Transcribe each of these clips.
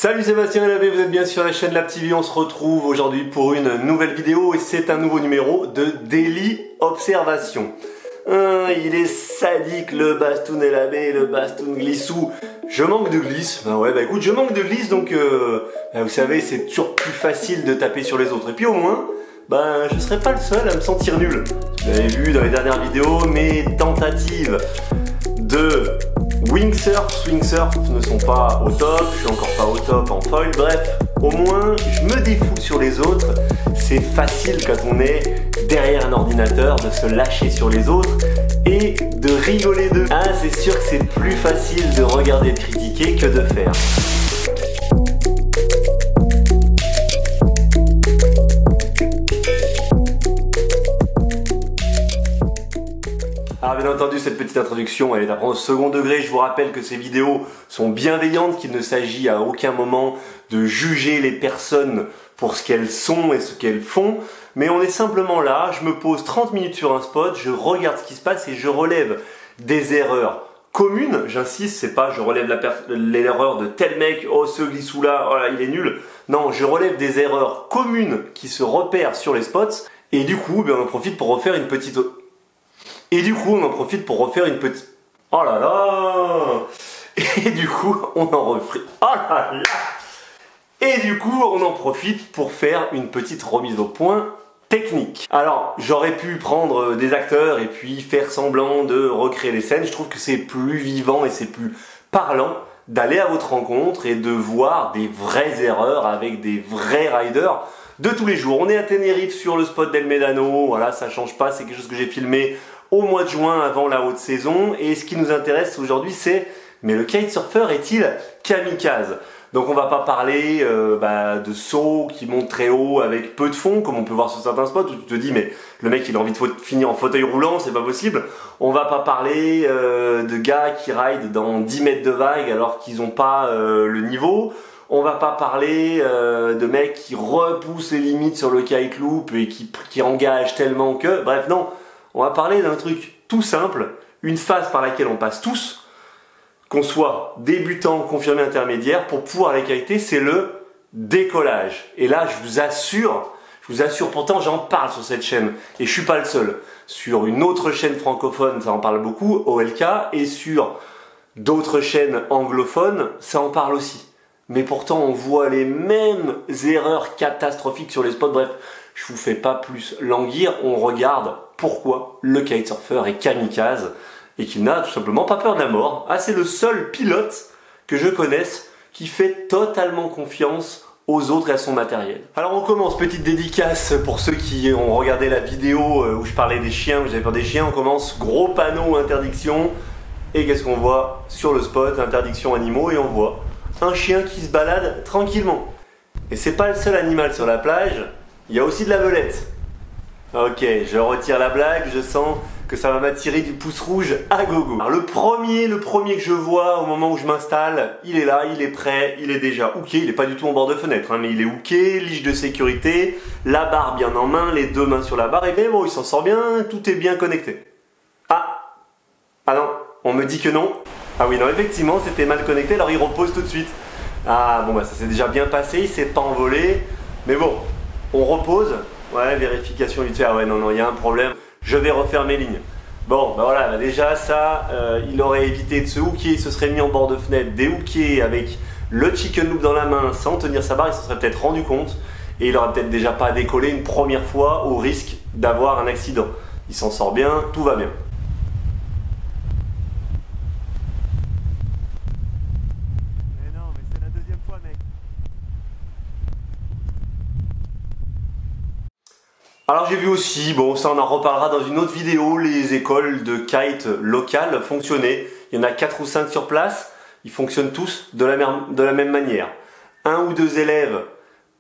Salut Sébastien Labbé, vous êtes bien sur la chaîne Lab TV, on se retrouve aujourd'hui pour une nouvelle vidéo et c'est un nouveau numéro de Daily Observation. Il est sadique le Bastoun El Abbé, le Bastoun Glissou. Je manque de glisse, écoute, je manque de glisse donc vous savez c'est toujours plus facile de taper sur les autres. Et puis au moins, je serai pas le seul à me sentir nul. Vous avez vu dans les dernières vidéos mes tentatives de wingsurf, swingsurf ne sont pas au top, je suis encore pas au top en foil, bref, au moins je me défoule sur les autres, c'est facile quand on est derrière un ordinateur de se lâcher sur les autres et de rigoler d'eux. Ah, c'est sûr que c'est plus facile de regarder et de critiquer que de faire. Alors bien entendu cette petite introduction elle est à prendre au second degré, je vous rappelle que ces vidéos sont bienveillantes, qu'il ne s'agit à aucun moment de juger les personnes pour ce qu'elles sont et ce qu'elles font, mais on est simplement là, je me pose 30 minutes sur un spot, je regarde ce qui se passe et je relève des erreurs communes, j'insiste, c'est pas je relève l'erreur de tel mec, oh ce glissou là, oh là il est nul, non, je relève des erreurs communes qui se repèrent sur les spots et du coup on en profite pour refaire une petite... Oh là là. Et du coup, on en refait... Oh là là. Et du coup, on en profite pour faire une petite remise au point technique. Alors, j'aurais pu prendre des acteurs et puis faire semblant de recréer les scènes. Je trouve que c'est plus vivant et c'est plus parlant d'aller à votre rencontre et de voir des vraies erreurs avec des vrais riders de tous les jours. On est à Tenerife sur le spot d'El Médano. Voilà, ça change pas, c'est quelque chose que j'ai filmé au mois de juin avant la haute saison et ce qui nous intéresse aujourd'hui c'est mais le kitesurfer est-il kamikaze? Donc on va pas parler de sauts qui montent très haut avec peu de fond comme on peut voir sur certains spots où tu te dis mais le mec il a envie de finir en fauteuil roulant, c'est pas possible. On va pas parler de gars qui ride dans 10 mètres de vague alors qu'ils ont pas le niveau. On va pas parler de mecs qui repoussent les limites sur le kite loop et qui engagent tellement que... Bref non. On va parler d'un truc tout simple, une phase par laquelle on passe tous, qu'on soit débutant, confirmé, intermédiaire, pour pouvoir les kiter, c'est le décollage. Et là, je vous assure, pourtant j'en parle sur cette chaîne, et je suis pas le seul. Sur une autre chaîne francophone, ça en parle beaucoup, OLK, et sur d'autres chaînes anglophones, ça en parle aussi. Mais pourtant, on voit les mêmes erreurs catastrophiques sur les spots, bref. Je vous fais pas plus languir, on regarde pourquoi le kitesurfer est kamikaze et qu'il n'a tout simplement pas peur de la mort. Ah, c'est le seul pilote que je connaisse qui fait totalement confiance aux autres et à son matériel. Alors on commence, petite dédicace pour ceux qui ont regardé la vidéo où je parlais des chiens, où j'avais peur des chiens. On commence, gros panneau interdiction. Et qu'est-ce qu'on voit sur le spot? Interdiction animaux, et on voit un chien qui se balade tranquillement. Et c'est pas le seul animal sur la plage. Il y a aussi de la belette. Ok, je retire la blague, je sens que ça va m'attirer du pouce rouge à gogo. Alors le premier que je vois au moment où je m'installe, il est là, il est prêt, il est déjà hooké, il est pas du tout en bord de fenêtre, mais il est hooké, lige de sécurité, la barre bien en main, les deux mains sur la barre, et bien bon, il s'en sort bien, tout est bien connecté. Ah non, on me dit que non. Ah oui, non, effectivement, c'était mal connecté, alors il repose tout de suite. Ah bon, ça s'est déjà bien passé, il s'est pas envolé, mais bon. On repose, ouais, vérification vite fait, ah ouais, non, il y a un problème, je vais refaire mes lignes. Bon, voilà, déjà ça, il aurait évité de se hooker, il se serait mis en bord de fenêtre, déhooké avec le chicken loop dans la main sans tenir sa barre, il se serait peut-être rendu compte et il aurait peut-être déjà pas décollé une première fois au risque d'avoir un accident. Il s'en sort bien, tout va bien. Alors j'ai vu aussi, bon ça on en reparlera dans une autre vidéo, les écoles de kite locales fonctionnaient. Il y en a 4 ou 5 sur place, ils fonctionnent tous de la même manière. 1 ou 2 élèves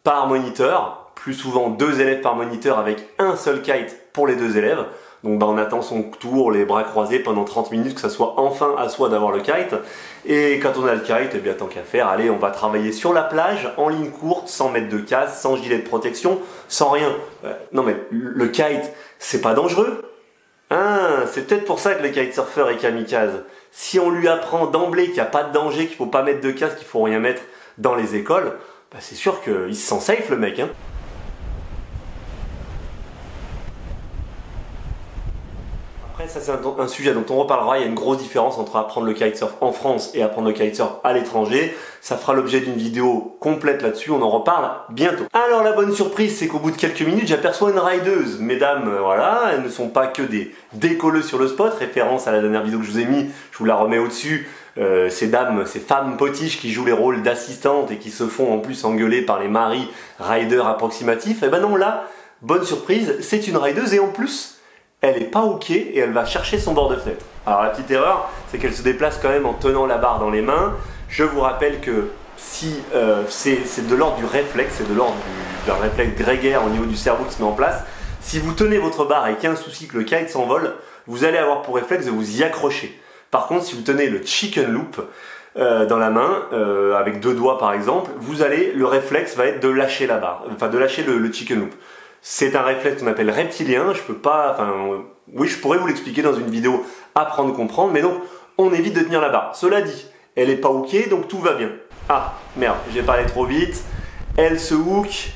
par moniteur, plus souvent 2 élèves par moniteur avec un seul kite pour les 2 élèves. Donc on attend son tour, les bras croisés pendant 30 minutes, que ça soit enfin à soi d'avoir le kite. Et quand on a le kite, eh bien tant qu'à faire, allez, on va travailler sur la plage, en ligne courte, sans mettre de casse, sans gilet de protection, sans rien. Non mais le kite, c'est pas dangereux. Ah, c'est peut-être pour ça que le kitesurfer est kamikaze. Si on lui apprend d'emblée qu'il n'y a pas de danger, qu'il ne faut pas mettre de casque, qu'il ne faut rien mettre dans les écoles, bah c'est sûr qu'il se sent safe le mec, hein. Après, ça c'est un sujet dont on reparlera. Il y a une grosse différence entre apprendre le kitesurf en France et apprendre le kitesurf à l'étranger. Ça fera l'objet d'une vidéo complète là-dessus, on en reparle bientôt. Alors la bonne surprise, c'est qu'au bout de quelques minutes, j'aperçois une rideuse. Mesdames, voilà, elles ne sont pas que des décolleuses sur le spot, référence à la dernière vidéo que je vous ai mis, je vous la remets au-dessus. Ces dames, ces femmes potiches qui jouent les rôles d'assistantes et qui se font en plus engueuler par les maris riders approximatifs. Et ben non, là, bonne surprise, c'est une rideuse et en plus, elle est pas hookée et elle va chercher son bord de fenêtre. Alors la petite erreur, c'est qu'elle se déplace quand même en tenant la barre dans les mains. Je vous rappelle que si c'est de l'ordre du réflexe, c'est de l'ordre d'un réflexe grégaire au niveau du cerveau qui se met en place. Si vous tenez votre barre et qu'il y a un souci que le kite s'envole, vous allez avoir pour réflexe de vous y accrocher. Par contre, si vous tenez le chicken loop dans la main, avec 2 doigts par exemple, le réflexe va être de lâcher la barre, enfin de lâcher le chicken loop. C'est un réflexe qu'on appelle reptilien, je peux pas, oui je pourrais vous l'expliquer dans une vidéo apprendre comprendre, mais donc on évite de tenir la barre. Cela dit, elle est pas hookée donc tout va bien. Ah merde, j'ai parlé trop vite, elle se hook.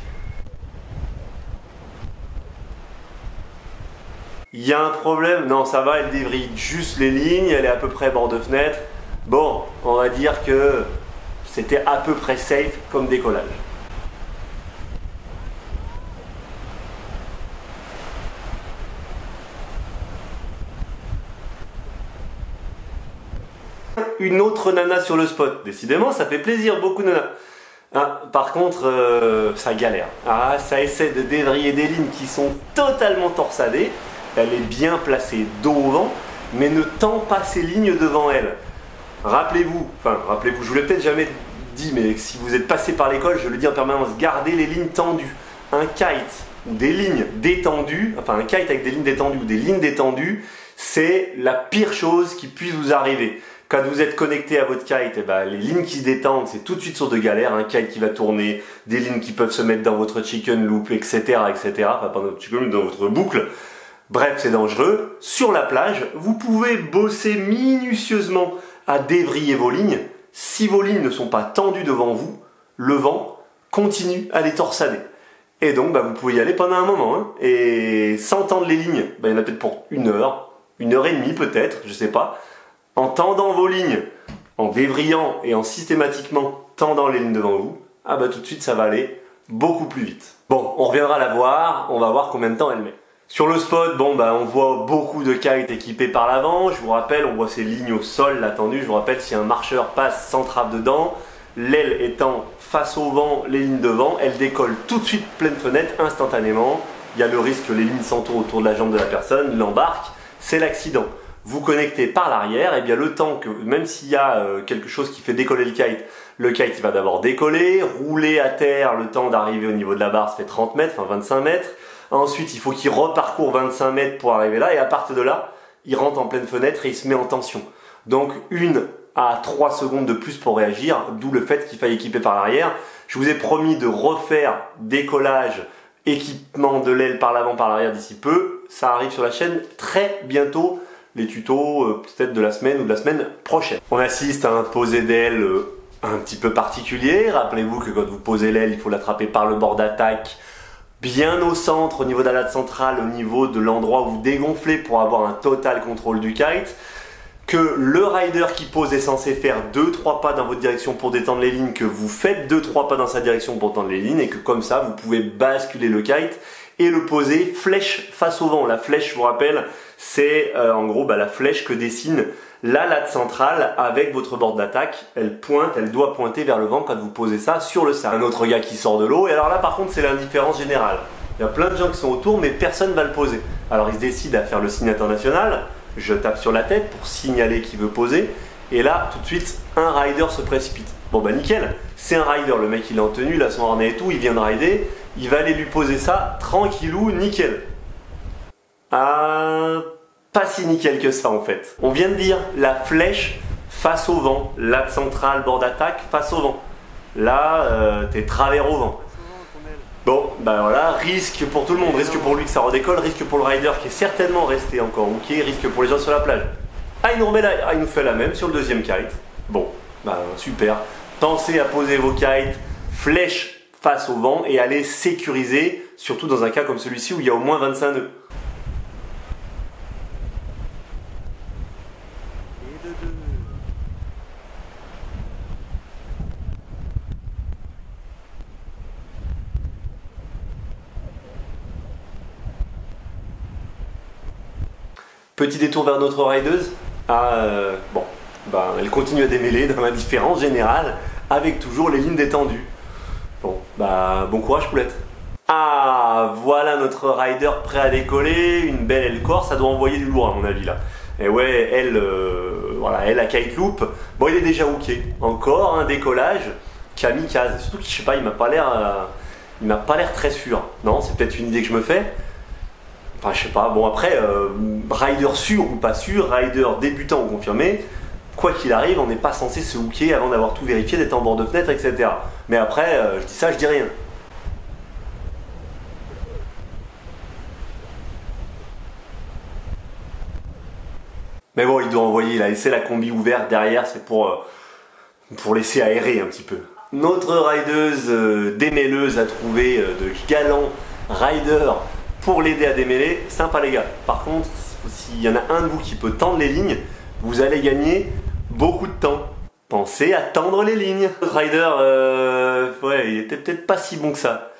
Il y a un problème, non ça va, elle dévrille juste les lignes, elle est à peu près bord de fenêtre. Bon, on va dire que c'était à peu près safe comme décollage. Une autre nana sur le spot. Décidément, ça fait plaisir, beaucoup de nanas. Ah, par contre, ça galère. Ah, ça essaie de dévriller des lignes qui sont totalement torsadées. Elle est bien placée dos au vent, mais ne tend pas ses lignes devant elle. Rappelez-vous, je vous l'ai peut-être jamais dit, mais si vous êtes passé par l'école, je le dis en permanence, gardez les lignes tendues. Un kite ou des lignes détendues, enfin un kite avec des lignes détendues ou des lignes détendues, c'est la pire chose qui puisse vous arriver. Quand vous êtes connecté à votre kite, les lignes qui se détendent, c'est tout de suite source de galère. Un kite qui va tourner, des lignes qui peuvent se mettre dans votre chicken loop, etc. Enfin, pas dans votre chicken loop, dans votre boucle. Bref, c'est dangereux. Sur la plage, vous pouvez bosser minutieusement à dévriller vos lignes. Si vos lignes ne sont pas tendues devant vous, le vent continue à les torsader. Et donc, vous pouvez y aller pendant un moment. Hein. Et sans tendre les lignes, il y en a peut-être pour 1 heure et demie peut-être, je sais pas. En tendant vos lignes, en dévrillant et en systématiquement tendant les lignes devant vous, tout de suite ça va aller beaucoup plus vite. Bon, on reviendra la voir, on va voir combien de temps elle met. Sur le spot, on voit beaucoup de kites équipés par l'avant. Je vous rappelle, on voit ces lignes au sol, là tendues. Je vous rappelle, si un marcheur passe sans trappe dedans, l'aile étant face au vent, les lignes devant, elle décolle tout de suite pleine fenêtre, instantanément. Il y a le risque que les lignes s'entourent autour de la jambe de la personne, l'embarque, c'est l'accident. Vous connectez par l'arrière, et bien le temps que, même s'il y a quelque chose qui fait décoller le kite il va d'abord décoller, rouler à terre, le temps d'arriver au niveau de la barre, ça fait 30 mètres, enfin 25 mètres. Ensuite, il faut qu'il reparcourt 25 mètres pour arriver là, et à partir de là, il rentre en pleine fenêtre et il se met en tension. Donc 1 à 3 secondes de plus pour réagir, d'où le fait qu'il faille équiper par l'arrière. Je vous ai promis de refaire décollage, équipement de l'aile par l'avant, par l'arrière d'ici peu. Ça arrive sur la chaîne très bientôt. Les tutos peut-être de la semaine ou de la semaine prochaine. On assiste à un posé d'aile un petit peu particulier. Rappelez-vous que quand vous posez l'aile, il faut l'attraper par le bord d'attaque, bien au centre, au niveau de la latte centrale, au niveau de l'endroit où vous dégonflez pour avoir un total contrôle du kite. Que le rider qui pose est censé faire 2-3 pas dans votre direction pour détendre les lignes, que vous faites 2-3 pas dans sa direction pour tendre les lignes, et que comme ça, vous pouvez basculer le kite et le poser flèche face au vent. La flèche, je vous rappelle, c'est en gros la flèche que dessine la latte centrale avec votre bord d'attaque. Elle pointe, elle doit pointer vers le vent quand vous posez ça sur le sable. Un autre gars qui sort de l'eau, et alors là par contre c'est l'indifférence générale. Il y a plein de gens qui sont autour mais personne ne va le poser. Alors il se décide à faire le signe international, je tape sur la tête pour signaler qu'il veut poser, et là tout de suite un rider se précipite. Bon nickel, c'est un rider, le mec il est en tenue, il a son harnais et tout, il vient de rider, il va aller lui poser ça tranquillou, nickel. Pas si nickel que ça en fait. On vient de dire la flèche face au vent, latte centrale, bord d'attaque face au vent. Là, t'es travers au vent. Bon, voilà, risque pour tout le monde, risque pour lui que ça redécolle, risque pour le rider qui est certainement resté encore hooké, risque pour les gens sur la plage. Il nous fait la même sur le deuxième kite. Bon, super. Pensez à poser vos kites flèche face au vent et à les sécuriser, surtout dans un cas comme celui-ci où il y a au moins 25 nœuds. Petit détour vers notre rideuse. Elle continue à démêler dans l'indifférence générale avec toujours les lignes détendues. Bon courage poulette. Ah, voilà notre rider prêt à décoller, une belle aile corse, ça doit envoyer du lourd à mon avis là. Et ouais, elle a kite loop. Bon, il est déjà hooké. Encore un décollage kamikaze. Surtout que je sais pas, il m'a pas l'air très sûr. Non, c'est peut-être une idée que je me fais. Enfin, je sais pas. Bon, après, rider sûr ou pas sûr, rider débutant ou confirmé, quoi qu'il arrive, on n'est pas censé se hooker avant d'avoir tout vérifié, d'être en bord de fenêtre, etc. Mais après, je dis ça, je dis rien. Mais bon, il doit envoyer, il a laissé la combi ouverte derrière, c'est pour laisser aérer un petit peu. Notre rideuse démêleuse a trouvé de galants riders pour l'aider à démêler. Sympa les gars. Par contre, s'il y en a un de vous qui peut tendre les lignes, vous allez gagner beaucoup de temps. Pensez à tendre les lignes. Notre rider, ouais, il était peut-être pas si bon que ça.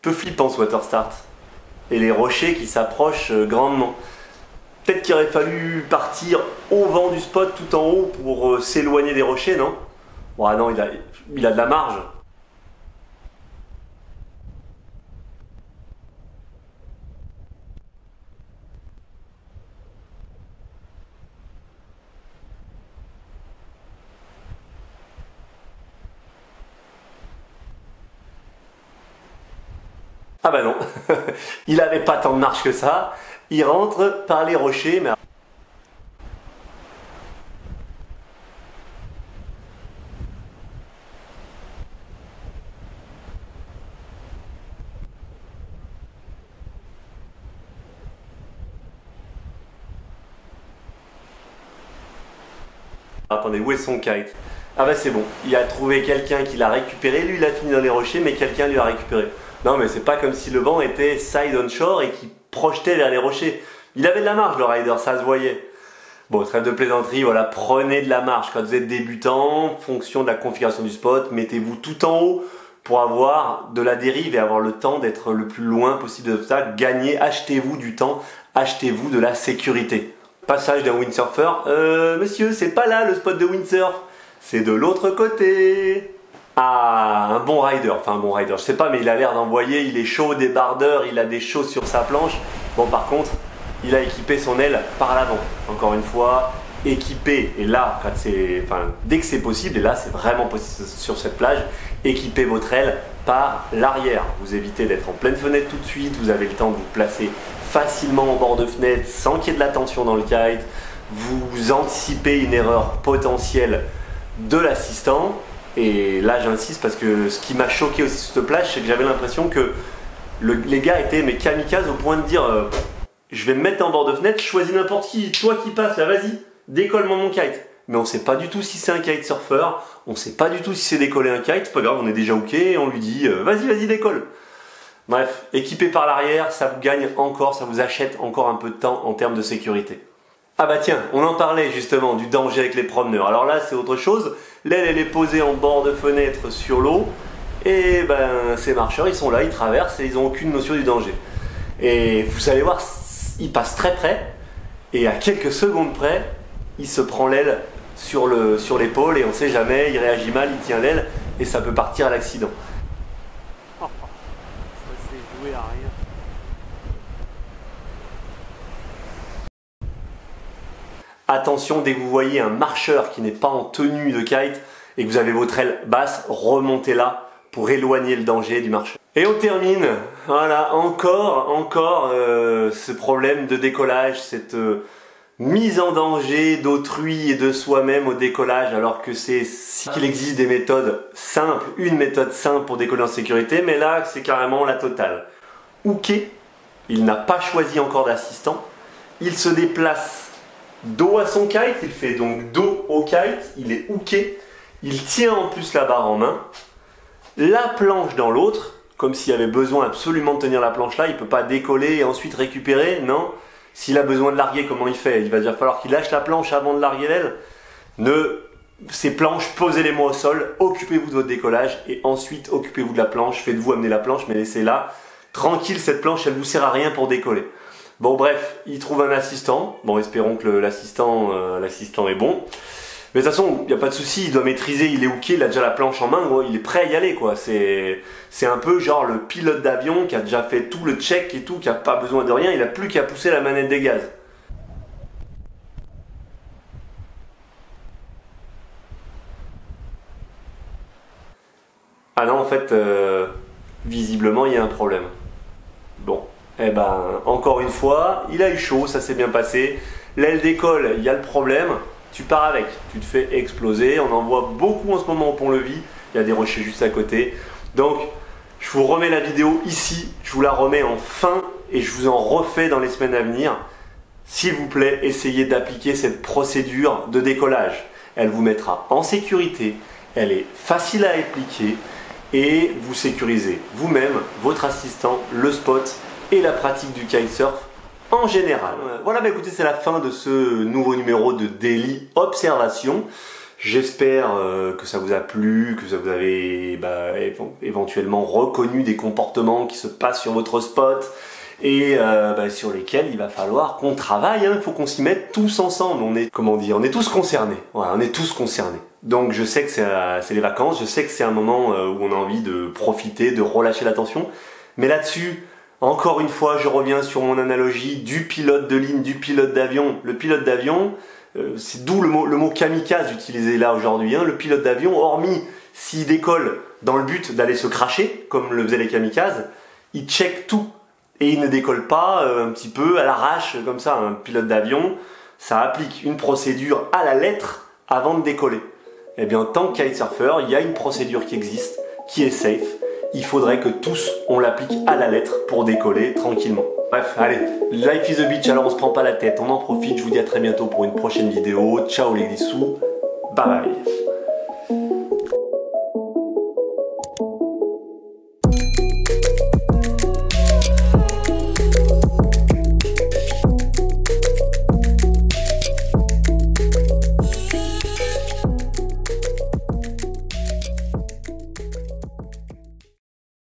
Peu flippant ce water start. Et les rochers qui s'approchent grandement. Peut-être qu'il aurait fallu partir au vent du spot tout en haut pour s'éloigner des rochers, non? Bon, non, il a de la marge. Ah bah non, il avait pas tant de marge que ça. Il rentre par les rochers, mais... Attendez, où est son kite? Ah bah c'est bon, il a trouvé quelqu'un qui l'a récupéré, lui il a fini dans les rochers, mais quelqu'un lui a récupéré. Non mais c'est pas comme si le vent était side on shore et qu'il projetait vers les rochers. Il avait de la marge le rider, ça se voyait. Bon, trêve de plaisanterie, voilà, prenez de la marge. Quand vous êtes débutant, en fonction de la configuration du spot, mettez-vous tout en haut pour avoir de la dérive et avoir le temps d'être le plus loin possible de l'obstacle. Gagnez, achetez-vous du temps, achetez-vous de la sécurité. Passage d'un windsurfer. Monsieur, c'est pas là le spot de windsurf, c'est de l'autre côté. Ah, un bon rider, enfin un bon rider, je sais pas, mais il a l'air d'envoyer, il est chaud, débardeur, il a des choses sur sa planche. Bon, par contre, il a équipé son aile par l'avant. Encore une fois, équipé, et là, dès que c'est possible, et là c'est vraiment possible sur cette plage, équipez votre aile par l'arrière. Vous évitez d'être en pleine fenêtre tout de suite, vous avez le temps de vous placer facilement en bord de fenêtre sans qu'il y ait de la tension dans le kite. Vous anticipez une erreur potentielle de l'assistant. Et là j'insiste parce que ce qui m'a choqué aussi sur cette plage, c'est que j'avais l'impression que les gars étaient mais kamikazes au point de dire je vais me mettre en bord de fenêtre, choisis n'importe qui, toi qui passes là, vas-y, décolle-moi mon kite. Mais on sait pas du tout si c'est un kitesurfer, on sait pas du tout si c'est décoller un kite, c'est pas grave, on est déjà ok, on lui dit vas-y décolle. Bref, équipé par l'arrière, ça vous gagne encore, ça vous achète encore un peu de temps en termes de sécurité. Ah bah tiens, on en parlait justement du danger avec les promeneurs. Alors là c'est autre chose, l'aile elle est posée en bord de fenêtre sur l'eau et ben ces marcheurs ils sont là, ils traversent et ils n'ont aucune notion du danger. Et vous allez voir, ils passent très près et à quelques secondes près, il se prend l'aile sur l'épaule et on sait jamais, il réagit mal, il tient l'aile et ça peut partir à l'accident. Ça s'est joué à rien. Attention, dès que vous voyez un marcheur qui n'est pas en tenue de kite et que vous avez votre aile basse, remontez-la pour éloigner le danger du marcheur. Et on termine, voilà, encore ce problème de décollage, cette mise en danger d'autrui et de soi-même au décollage, alors que qu'il existe des méthodes simples, une méthode simple pour décoller en sécurité, mais là c'est carrément la totale. Hooké, il n'a pas choisi encore d'assistant, il se déplace dos à son kite, il fait donc dos au kite, il est hooké il tient en plus la barre en main, la planche dans l'autre, comme s'il avait besoin absolument de tenir la planche là, il ne peut pas décoller et ensuite récupérer, non. S'il a besoin de larguer, comment il fait? Il va déjà falloir qu'il lâche la planche avant de larguer l'aile. Ces planches, posez-les-moi au sol, occupez-vous de votre décollage et ensuite occupez-vous de la planche, faites-vous amener la planche, mais laissez-la tranquille, cette planche, elle ne vous sert à rien pour décoller. Bon bref, il trouve un assistant, bon espérons que l'assistant est bon. Mais de toute façon, il n'y a pas de souci, il doit maîtriser, il est hooké, il a déjà la planche en main, il est prêt à y aller quoi. C'est un peu genre le pilote d'avion qui a déjà fait tout le check et tout, qui n'a pas besoin de rien, il n'a plus qu'à pousser la manette des gaz. Ah non, en fait, visiblement il y a un problème. Bon, eh ben, encore une fois, il a eu chaud, ça s'est bien passé. L'aile décolle, il y a le problème. Tu pars avec, tu te fais exploser. On en voit beaucoup en ce moment au pont-levis. Il y a des rochers juste à côté. Donc, je vous remets la vidéo ici. Je vous la remets en fin et je vous en refais dans les semaines à venir. S'il vous plaît, essayez d'appliquer cette procédure de décollage. Elle vous mettra en sécurité. Elle est facile à appliquer et vous sécurisez vous-même, votre assistant, le spot et la pratique du kitesurf en général. Voilà, bah écoutez, c'est la fin de ce nouveau numéro de Daily Observation. J'espère que ça vous a plu, que ça vous avez éventuellement reconnu des comportements qui se passent sur votre spot et sur lesquels il va falloir qu'on travaille. Il faut qu'on s'y mette tous ensemble. On est, comment dire, on est tous concernés. Voilà, on est tous concernés. Donc je sais que c'est les vacances, je sais que c'est un moment où on a envie de profiter, de relâcher la tension. Mais là-dessus, encore une fois, je reviens sur mon analogie du pilote de ligne, du pilote d'avion. Le pilote d'avion, c'est d'où le mot kamikaze utilisé là aujourd'hui. Le pilote d'avion, hormis s'il décolle dans le but d'aller se cracher, comme le faisaient les kamikazes, il check tout. Et il ne décolle pas un petit peu à l'arrache, comme ça. Un pilote d'avion, ça applique une procédure à la lettre avant de décoller. Eh bien, en tant que kitesurfer, il y a une procédure qui existe, qui est safe. Il faudrait que tous, on l'applique à la lettre pour décoller tranquillement. Bref, allez, life is a beach, alors on se prend pas la tête, on en profite. Je vous dis à très bientôt pour une prochaine vidéo. Ciao les glissous, bye bye.